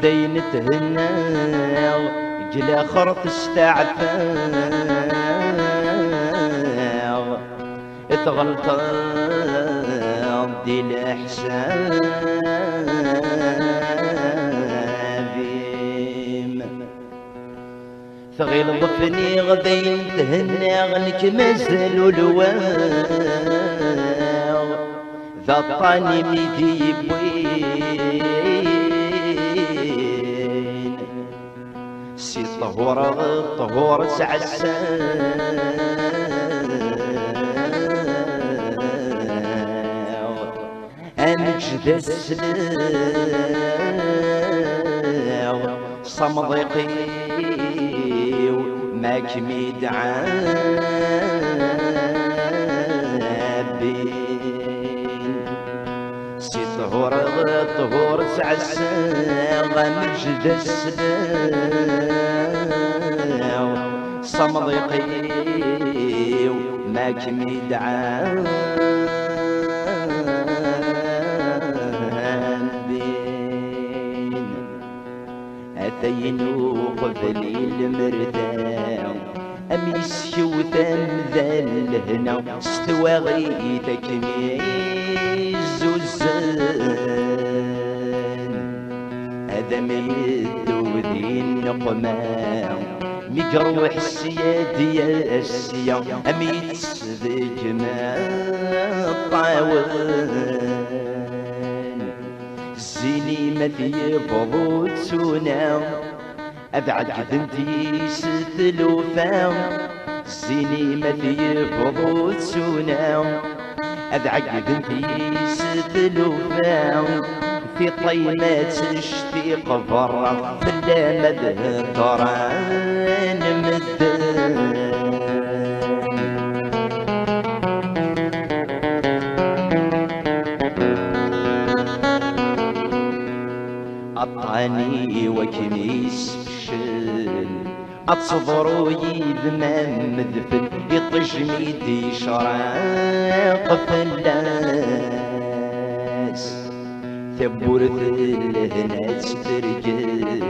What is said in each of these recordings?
دين تهنى جلا خر تستعفى تغلط دي الإحسان ثغيل ضفني غدين تهنى غنك مازال الواغ ذا الطاني ميدي بوين سي طهور سعساغ أنجد السلاغ صمضيقي ماك ميدعابين سي طهور سعساغ مجد السلاو صمضيقي ماك ميدعابين أثينو قبلي المرداو أميس شوثان ذا الهنا استوى غيثك ميز الزان هذا ما يدو ذي النقمة ميقروح السيادي يا السيا أميس ذي جمال الطاوان زيني ما في بضوت سونا أبعد قدمتي ستلوفا زيني ما في بضوت سونا أبعد قدمتي ستلوفا في طيمات اشتيق برا في اللامد طران مدان أطاني وكنيس بشل أتصبرو يذمم مدفن يطجميدي شراق فلاس ثبورث الهنا تسترجل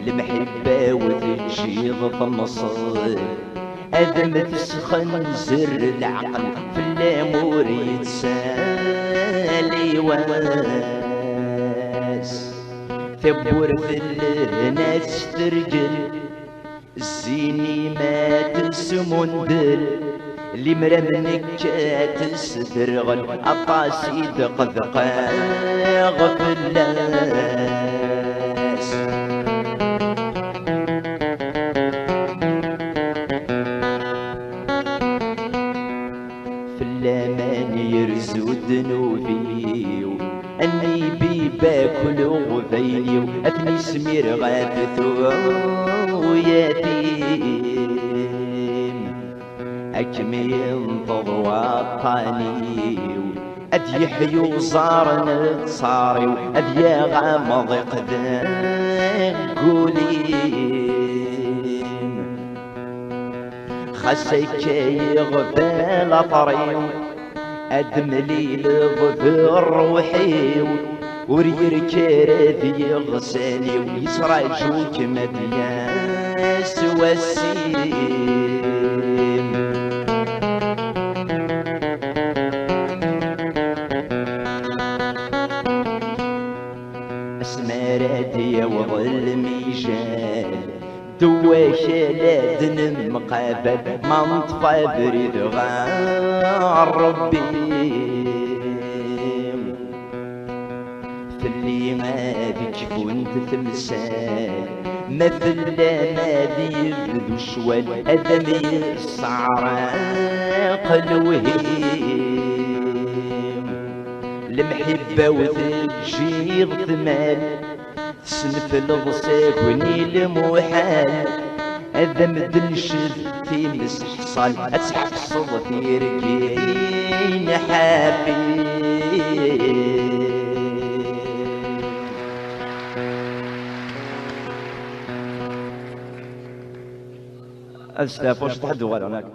المحبة وتجيض طمصل أذم تسخن زر العقل في الأمور يتسالي ثبورث الهنا تسترجل الزيني ما تسمندل اللي مرا منك تسترغل أطاسي دقدقاغ في اللاس في اللامان يرزو ذنوبي أني بي باكل غفيني أثني سمير غاثثو ويتيم أكمي انتظوا الطاني أد يحيو صار نتصاري أد يغامض قدام قوليم خسيك يغفال طريم أدملي لظفر روحي ورير كراثي يغساني ويسراجوك مدياس وسيم اسماراتي وظل ميجان دواشة لا دنم مقابل ما نطفى بريد غار ربي في اللي ما ذيك كنت تمثال مثل ما ذي يبدو شوال أدمي الصعراق الوهيم المحبة وتجيض ثمال تسنف الغصاك ونيل محال هذا مدن شفتي مسحصل أتحصل في رجلين حبيب أستاذ وش تحدوا هناك